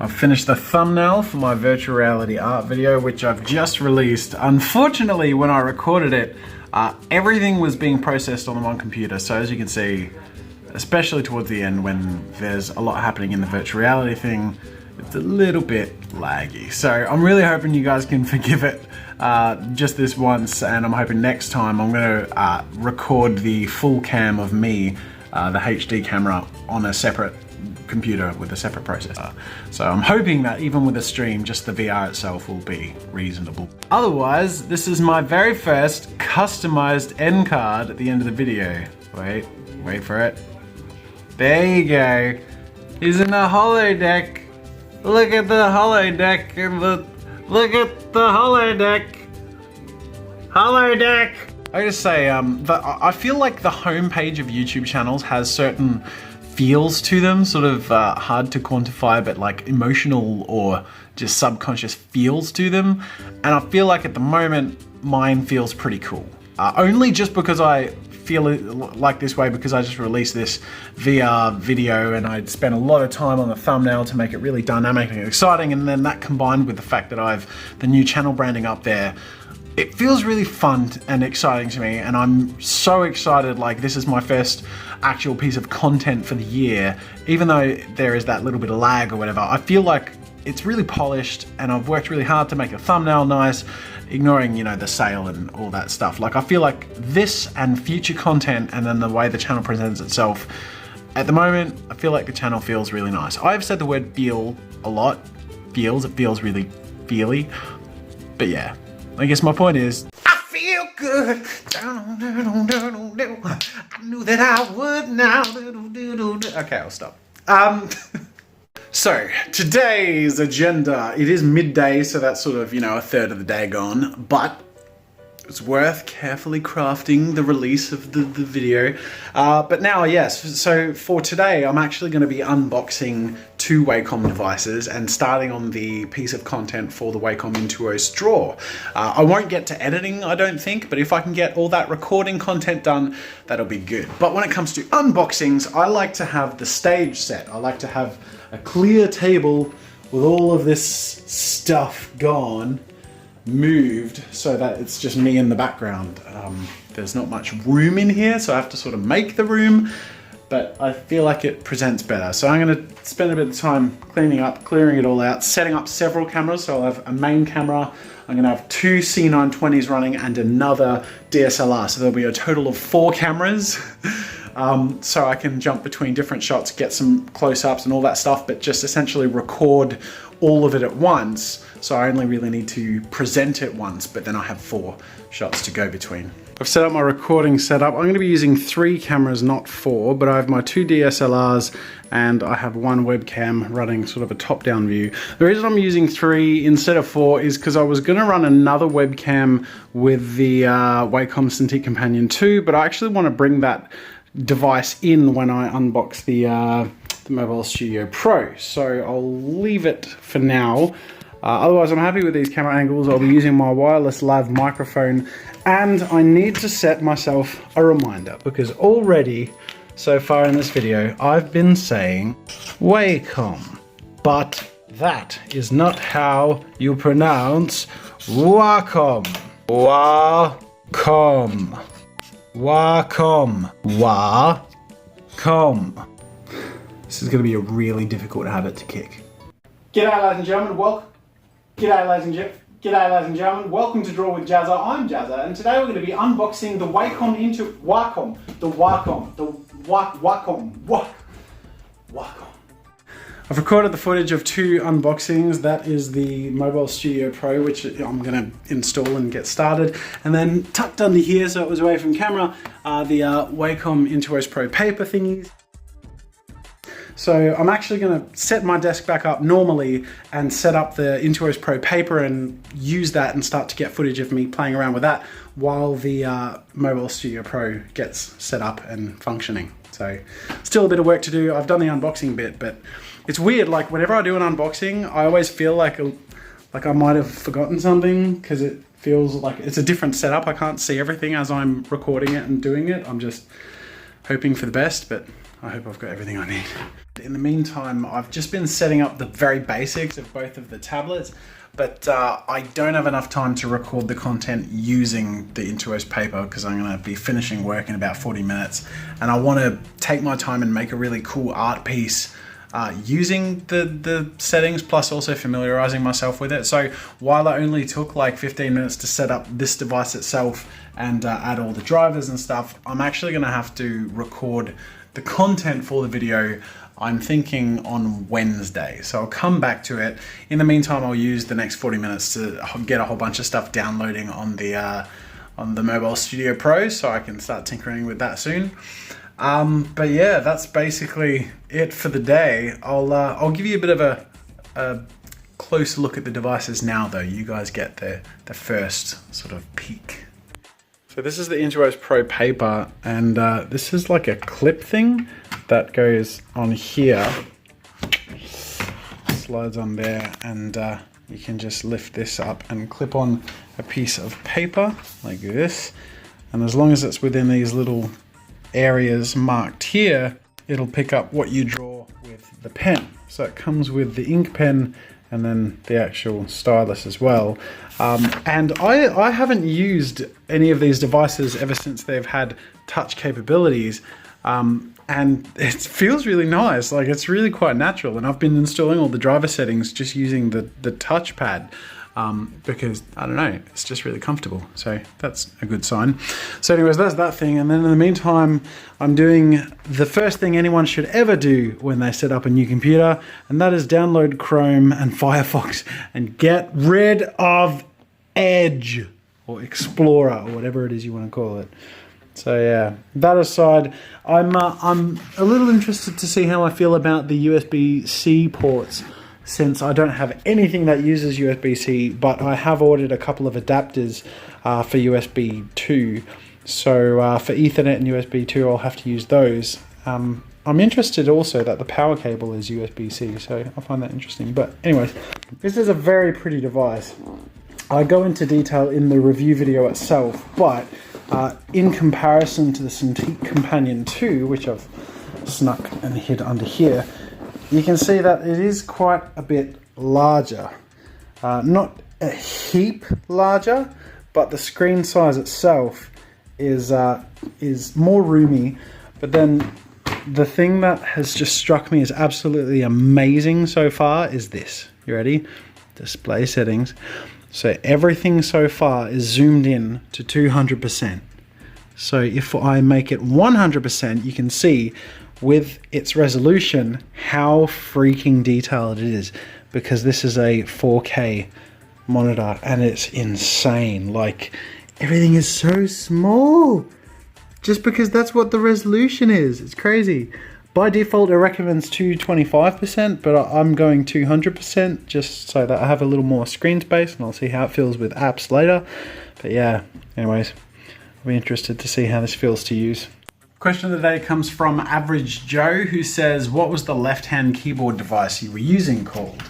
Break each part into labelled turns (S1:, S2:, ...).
S1: I've finished the thumbnail for my virtual reality art video, which I've just released. Unfortunately, when I recorded it, everything was being processed on the one computer. So as you can see, especially towards the end when there's a lot happening in the virtual reality thing, it's a little bit laggy. So I'm really hoping you guys can forgive it just this once, and I'm hoping next time I'm gonna record the full cam of me, the HD camera, on a separate computer with a separate processor. So I'm hoping that even with a stream, just the VR itself will be reasonable. Otherwise, this is my very first customized end card at the end of the video. Wait for it. There you go. He's in the holodeck. Look at the holodeck and look at the holodeck. Holodeck. I gotta say, I feel like the homepage of YouTube channels has certain feels to them, sort of hard to quantify, but like emotional or just subconscious feels to them. And I feel like at the moment, mine feels pretty cool. Only just because I feel like this way because I just released this VR video and I'd spent a lot of time on the thumbnail to make it really dynamic and exciting, and then that combined with the fact that I've the new channel branding up there, it feels really fun and exciting to me, and I'm so excited. Like, this is my first actual piece of content for the year. Even though there is that little bit of lag or whatever, I feel like it's really polished and I've worked really hard to make the thumbnail nice, ignoring, you know, the sale and all that stuff. Like, I feel like this and future content and then the way the channel presents itself, at the moment, I feel like the channel feels really nice. I've said the word feel a lot. It feels really feely. But yeah, I guess my point is, I feel good. I knew that I would now. Okay, I'll stop. So, today's agenda, it is midday, so that's sort of, you know, a third of the day gone, but it's worth carefully crafting the release of the video. But now, yes, so for today, I'm actually going to be unboxing two Wacom devices and starting on the piece of content for the Wacom Intuos Straw. I won't get to editing, I don't think, but if I can get all that recording content done, that'll be good. But when it comes to unboxings, I like to have the stage set. I like to have a clear table with all of this stuff gone, moved, so that it's just me in the background. There's not much room in here, so I have to sort of make the room, but I feel like it presents better. So I'm gonna spend a bit of time cleaning up, clearing it all out, setting up several cameras. So I'll have a main camera, I'm gonna have two C920s running and another DSLR. So there'll be a total of 4 cameras. So I can jump between different shots, get some close-ups and all that stuff, but just essentially record all of it at once. So I only really need to present it once, but then I have 4 shots to go between. I've set up my recording setup. I'm going to be using 3 cameras, not 4, but I have my 2 DSLRs and I have 1 webcam running sort of a top-down view. The reason I'm using 3 instead of 4 is because I was going to run another webcam with the Wacom Cintiq Companion 2, but I actually want to bring that device in when I unbox the Mobile Studio Pro. So I'll leave it for now. Otherwise, I'm happy with these camera angles. I'll be using my wireless lav microphone, and I need to set myself a reminder because already so far in this video I've been saying Wacom, but that is not how you pronounce Wacom. Wacom. Wacom. Wacom. This is going to be a really difficult habit to kick. G'day, ladies and gentlemen. G'day, ladies and gentlemen. Welcome to Draw with Jazza. I'm Jazza, and today we're going to be unboxing the Wacom Wacom. I've recorded the footage of 2 unboxings. That is the Mobile Studio Pro, which I'm going to install and get started. And then tucked under here, so it was away from camera, are the Wacom Intuos Pro paper thingies. So I'm actually going to set my desk back up normally and set up the Intuos Pro paper and use that and start to get footage of me playing around with that while the Mobile Studio Pro gets set up and functioning. So still a bit of work to do. I've done the unboxing bit, but it's weird. Like, whenever I do an unboxing, I always feel like I might have forgotten something because it feels like it's a different setup. I can't see everything as I'm recording it and doing it. I'm just hoping for the best, but I hope I've got everything I need. In the meantime, I've just been setting up the very basics of both of the tablets, but I don't have enough time to record the content using the Intuos paper because I'm going to be finishing work in about 40 minutes, and I want to take my time and make a really cool art piece using the settings, plus also familiarizing myself with it. So while it only took like 15 minutes to set up this device itself and add all the drivers and stuff, I'm actually going to have to record the content for the video, I'm thinking, on Wednesday. So I'll come back to it. In the meantime, I'll use the next 40 minutes to get a whole bunch of stuff downloading on the Mobile Studio Pro, so I can start tinkering with that soon. But yeah, that's basically it for the day. I'll give you a bit of a close look at the devices now, though. You guys get the first sort of peek. So this is the Intuos Pro paper, and this is like a clip thing that goes on here, slides on there, and you can just lift this up and clip on a piece of paper like this. And as long as it's within these little areas marked here, it'll pick up what you draw with the pen. So it comes with the ink pen and then the actual stylus as well. And I haven't used any of these devices ever since they've had touch capabilities. And it feels really nice. Like, it's really quite natural. And I've been installing all the driver settings just using the touchpad. Because, I don't know, it's just really comfortable. So that's a good sign. So anyways, that's that thing. And then in the meantime, I'm doing the first thing anyone should ever do when they set up a new computer, and that is download Chrome and Firefox and get rid of Edge or Explorer or whatever it is you want to call it. So yeah, that aside, I'm a little interested to see how I feel about the USB-C ports, since I don't have anything that uses USB-C, but I have ordered a couple of adapters for USB 2. So for Ethernet and USB 2, I'll have to use those. I'm interested also that the power cable is USB-C, so I find that interesting. But anyways, this is a very pretty device. I go into detail in the review video itself, but in comparison to the Cintiq Companion 2, which I've snuck and hid under here, you can see that it is quite a bit larger. Not a heap larger, but the screen size itself is more roomy. But then the thing that has just struck me as absolutely amazing so far is this. You ready? Display settings. So everything so far is zoomed in to 200%. So if I make it 100%, you can see with its resolution how freaking detailed it is, because this is a 4K monitor and it's insane. Like, everything is so small just because that's what the resolution is. It's crazy. By default it recommends 225%, but I'm going 200% just so that I have a little more screen space, and I'll see how it feels with apps later. But yeah, anyways, I'll be interested to see how this feels to use. Question of the day comes from Average Joe, who says, what was the left-hand keyboard device you were using called?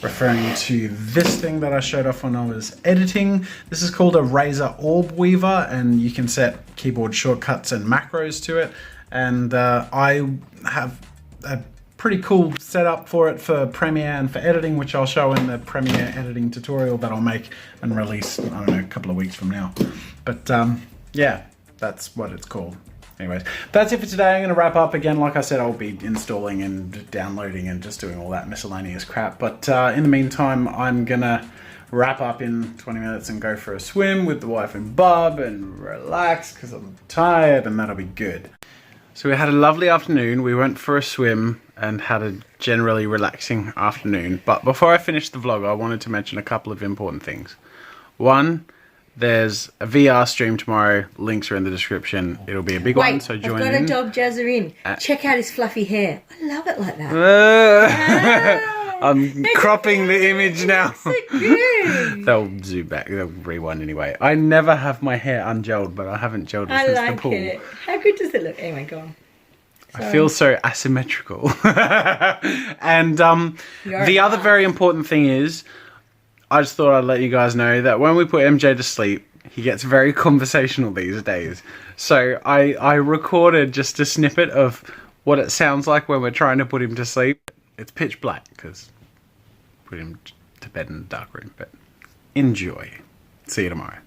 S1: Referring to this thing that I showed off when I was editing. This is called a Razer Orb Weaver, and you can set keyboard shortcuts and macros to it. And I have a pretty cool setup for it for Premiere and for editing, which I'll show in the Premiere editing tutorial that I'll make and release, I don't know, a couple of weeks from now. But yeah, that's what it's called. Anyways, that's it for today. I'm going to wrap up again. Like I said, I'll be installing and downloading and just doing all that miscellaneous crap. But in the meantime, I'm going to wrap up in 20 minutes and go for a swim with the wife and bub and relax because I'm tired, and that'll be good. So we had a lovely afternoon. We went for a swim and had a generally relaxing afternoon. But before I finish the vlog, I wanted to mention a couple of important things. One, there's a VR stream tomorrow. Links are in the description. It'll be a big one, so join in.
S2: I've got a dog Jazza in. Check out his fluffy hair. I love it like that.
S1: I'm cropping the image now.
S2: So good.
S1: They'll zoom back. They'll rewind anyway. I never have my hair ungelled, but I haven't gelled it since the pool.
S2: It. How good does it look? Anyway, go on.
S1: I feel so asymmetrical. And the other very important thing is, I just thought I'd let you guys know that when we put MJ to sleep, he gets very conversational these days. So I recorded just a snippet of what it sounds like when we're trying to put him to sleep. It's pitch black because put him to bed in the dark room. But enjoy. See you tomorrow.